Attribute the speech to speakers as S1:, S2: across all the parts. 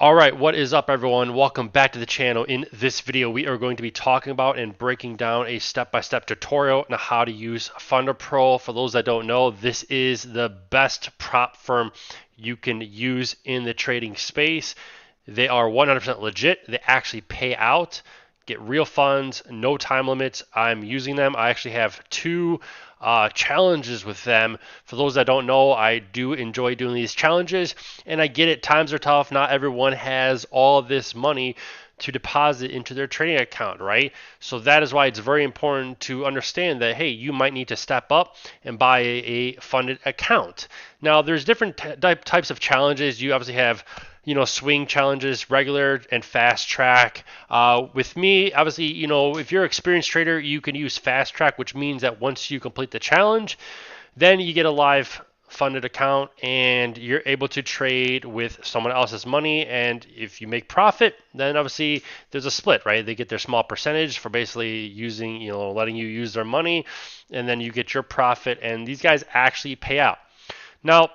S1: All right, what is up, everyone? Welcome back to the channel. In this video, we are going to be talking about and breaking down a step-by-step tutorial on how to use Funder Pro. For those that don't know, this is the best prop firm you can use in the trading space. They are 100% legit. They actually pay out, get real funds, no time limits. I'm using them. I actually have two challenges with them. For those that don't know, I do enjoy doing these challenges, and I get it. Times are tough. Not everyone has all of this money to deposit into their trading account, right? So that is why it's very important to understand that, hey, you might need to step up and buy a funded account. Now, there's different types of challenges. You obviously have swing challenges, regular and fast track. With me, obviously, if you're an experienced trader, you can use fast track, which means that once you complete the challenge, then you get a live funded account and you're able to trade with someone else's money. And if you make profit, then obviously there's a split, right? They get their small percentage for basically using, letting you use their money, and then you get your profit, and these guys actually pay out. Now,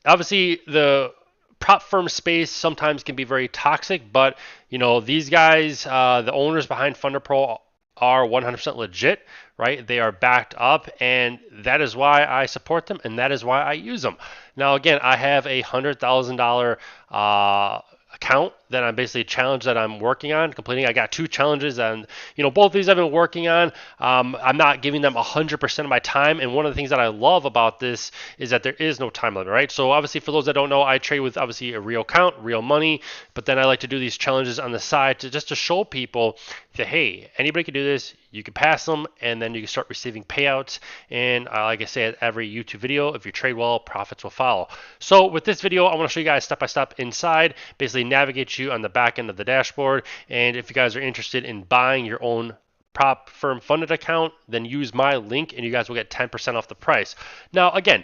S1: obviously, the prop firm space sometimes can be very toxic, but these guys, the owners behind Funder Pro, are 100% legit, right? They are backed up, and that is why I support them, and that is why I use them. Now, again, I have a $100,000 account that I'm basically challenged that I'm working on completing. I got two challenges, and both of these I've been working on. I'm not giving them 100% of my time, and one of the things that I love about this is that there is no time limit, right? So obviously, for those that don't know, I trade with obviously a real account, real money, but then I like to do these challenges on the side to just to show people that, hey, anybody can do this. You can pass them, and then you can start receiving payouts. And like I say at every YouTube video, if you trade well, profits will follow. So with this video, I want to show you guys step by step inside, basically navigate you on the back end of the dashboard. And if you guys are interested in buying your own prop firm funded account, then use my link and you guys will get 10% off the price. Now, again,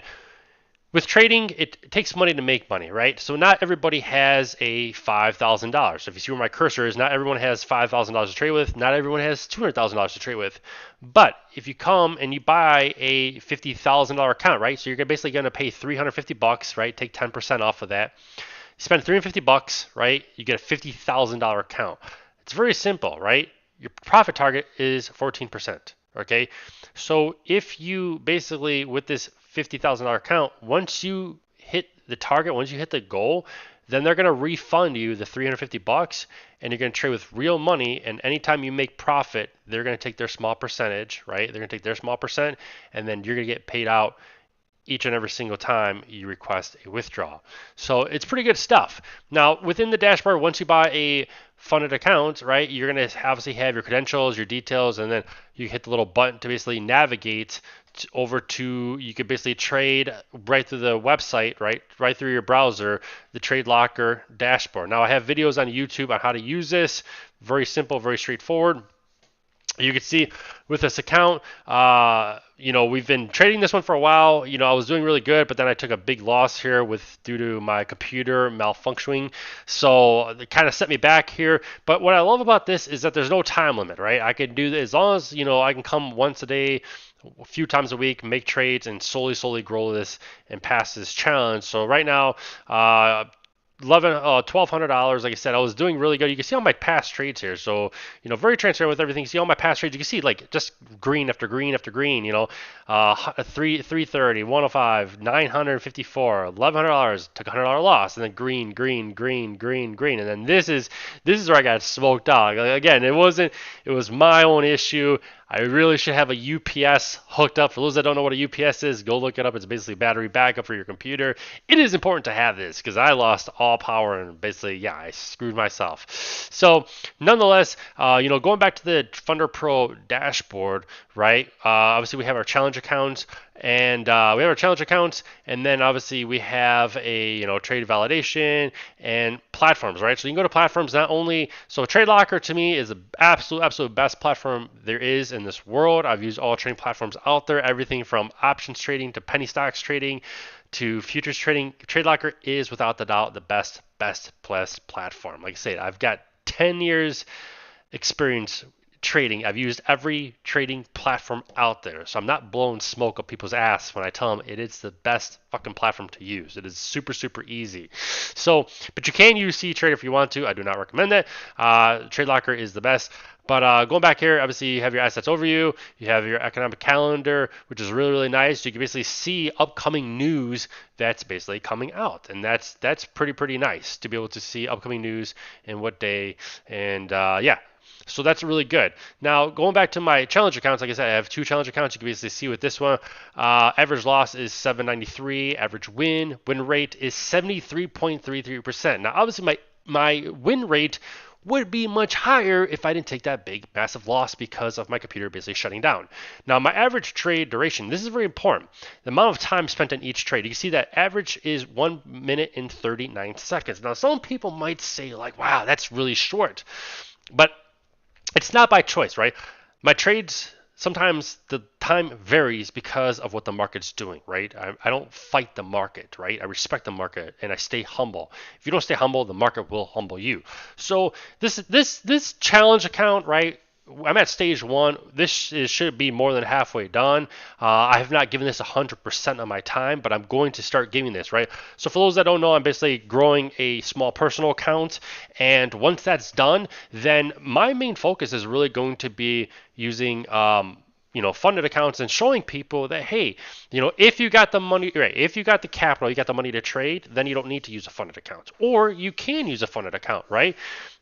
S1: with trading, it takes money to make money, right? So not everybody has a $5,000. So if you see where my cursor is, not everyone has $5,000 to trade with. Not everyone has $200,000 to trade with. But if you come and you buy a $50,000 account, right? So you're basically going to pay $350, right? Take 10% off of that. You spend $350, right? You get a $50,000 account. It's very simple, right? Your profit target is 14%. Okay, so if you basically with this $50,000 account, once you hit the target, once you hit the goal, then they're going to refund you the $350 and you're going to trade with real money. And anytime you make profit, they're going to take their small percentage, right? They're going to take their small percent, and then you're going to get paid out each and every single time you request a withdrawal. So it's pretty good stuff. Now, within the dashboard, once you buy a funded account, right, you're going to obviously have your credentials, your details, and then you hit the little button to basically navigate over to, you could basically trade right through the website, right through your browser, the Trade Locker dashboard. Now, I have videos on YouTube on how to use this. Very simple, very straightforward. You can see with this account, we've been trading this one for a while. I was doing really good, but then I took a big loss here due to my computer malfunctioning. So it kind of set me back here. But what I love about this is that there's no time limit, right? I can do this as long as, I can come once a day, a few times a week, make trades, and slowly grow this and pass this challenge. So right now, $1,200. Like I said, I was doing really good. You can see all my past trades here. So, very transparent with everything. See all my past trades. You can see like just green after green after green, 330, 105, 954, $1,100, took a $100 loss, and then green. And then this is where I got smoked out. Again, it was my own issue. I really should have a UPS hooked up. For those that don't know what a UPS is, go look it up. It's basically battery backup for your computer. It is important to have this because I lost all power and basically, I screwed myself. So nonetheless, going back to the Funder Pro dashboard, right? Obviously, we have our challenge accounts, and and then obviously we have a trade validation and platforms, right? So you can go to platforms. Not only so Trade Locker to me is the absolute best platform there is in this world. I've used all trading platforms out there, everything from options trading to penny stocks trading to futures trading. Trade Locker is without the doubt the best platform. Like I said, I've got 10 years experience trading. I've used every trading platform out there. So I'm not blowing smoke up people's ass when I tell them it is the best fucking platform to use. It is super, super easy. So, but you can use CTrader if you want to. I do not recommend that. TradeLocker is the best. But going back here, obviously you have your assets overview, you have your economic calendar, which is really, really nice. You can basically see upcoming news that's basically coming out, and that's pretty nice to be able to see upcoming news and what day, and yeah. So that's really good. Now, going back to my challenge accounts, like I said, I have 2 challenge accounts. You can basically see with this one, average loss is 793, average win rate is 73.33%. Now, obviously, my win rate would be much higher if I didn't take that big, massive loss because of my computer basically shutting down. Now, my average trade duration, this is very important. The amount of time spent on each trade, you can see that average is 1 minute and 39 seconds. Now, some people might say like, wow, that's really short. But it's not by choice, right? My trades, sometimes the time varies because of what the market's doing, right? I don't fight the market, right? I respect the market and I stay humble. If you don't stay humble, the market will humble you. So this challenge account, right? I'm at stage 1. This should be more than halfway done. I have not given this 100% of my time, but I'm going to start giving this, right? So for those that don't know, I'm basically growing a small personal account, and once that's done, then my main focus is really going to be using funded accounts and showing people that, hey, if you got the money, right, if you got the capital, you got the money to trade, then you don't need to use a funded account, or you can use a funded account, right?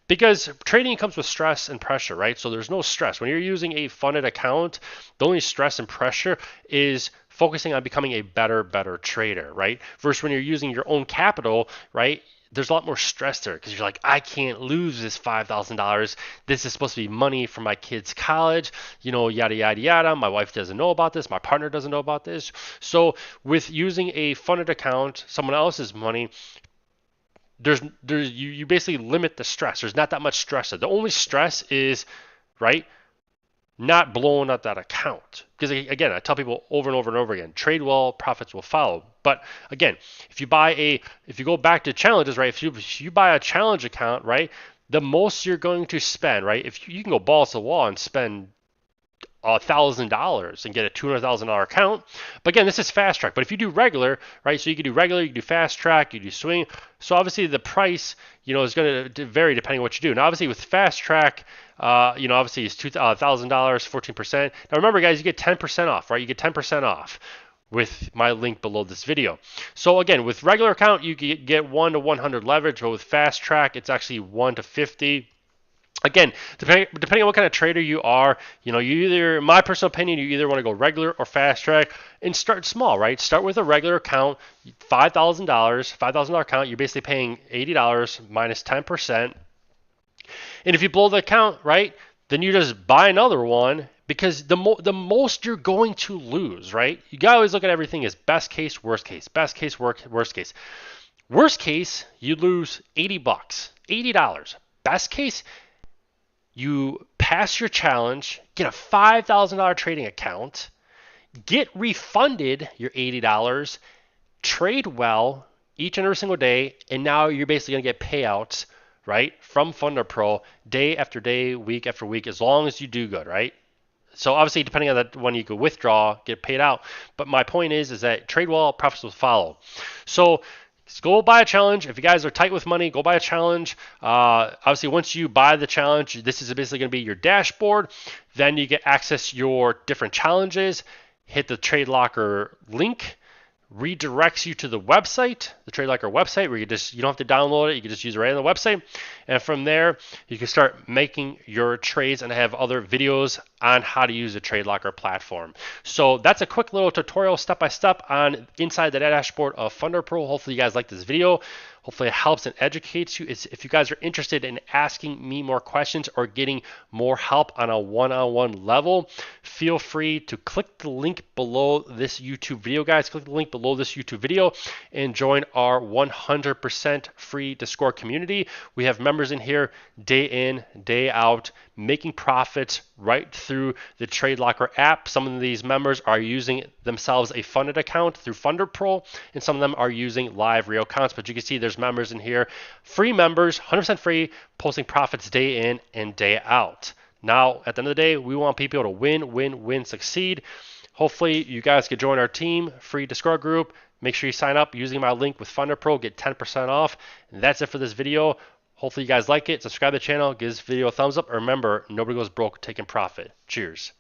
S1: Because trading comes with stress and pressure, right? So there's no stress. When you're using a funded account, the only stress and pressure is focusing on becoming a better trader, right? Versus when you're using your own capital, right? There's a lot more stress there because you're like, I can't lose this $5,000. This is supposed to be money for my kids' college, yada, yada, yada. My wife doesn't know about this. My partner doesn't know about this. So with using a funded account, someone else's money, you basically limit the stress. There's not that much stress there. The only stress is, right, not blowing up that account. Because again, I tell people over and over and over again, trade well, profits will follow. But again, if you go back to challenges, right, if you buy a challenge account, right, the most you're going to spend, right, if you can go balls to the wall and spend $1,000 and get a $200,000 account. But again, this is fast track. But if you do regular, right? So you can do regular, you can do fast track, you do swing. So obviously the price, is going to vary depending on what you do. Now, obviously with fast track, obviously it's $1,000, 14%. Now remember, guys, you get 10% off, right? You get 10% off with my link below this video. So again, with regular account, you get 1 to 100 leverage, but with fast track, it's actually 1 to 50. Again, depending on what kind of trader you are, you either, in my personal opinion, you either want to go regular or fast track and start small, right? Start with a regular account, $5,000 account. You're basically paying $80 minus 10%. And if you blow the account, right, then you just buy another one because the most you're going to lose, right? You got to always look at everything as best case, worst case, best case, worst case. Worst case, you lose $80, $80. Best case, you pass your challenge, get a $5,000 trading account, get refunded your $80, trade well each and every single day, and now you're basically going to get payouts, right, from Funder Pro day after day, week after week, as long as you do good, right? So obviously, depending on that, when you could withdraw, get paid out. But my point is that trade well, profits will follow. So go buy a challenge. If you guys are tight with money, go buy a challenge. Obviously, once you buy the challenge, this is basically going to be your dashboard. Then you get access your different challenges. Hit the TradeLocker link. Redirects you to the website, the TradeLocker website, where you don't have to download it. You can just use it right on the website. And from there, you can start making your trades, and I have other videos on how to use the TradeLocker platform. So that's a quick little tutorial step-by-step on inside the dashboard of Funder Pro. Hopefully you guys like this video. Hopefully it helps and educates you. If you guys are interested in asking me more questions or getting more help on a one-on-one level, feel free to click the link below this YouTube video, guys. Click the link below this YouTube video and join our 100% free Discord community. We have members in here day in, day out, making profits right through the TradeLocker app. Some of these members are using themselves a funded account through Funder Pro, and some of them are using live real accounts. But you can see there's members in here, free members, 100% free, posting profits day in and day out. Now, at the end of the day, we want people to win, win, win, succeed. Hopefully, you guys can join our team, free Discord group. Make sure you sign up using my link with Funder Pro, get 10% off. And that's it for this video. Hopefully, you guys like it. Subscribe to the channel, give this video a thumbs up. Remember, nobody goes broke taking profit. Cheers.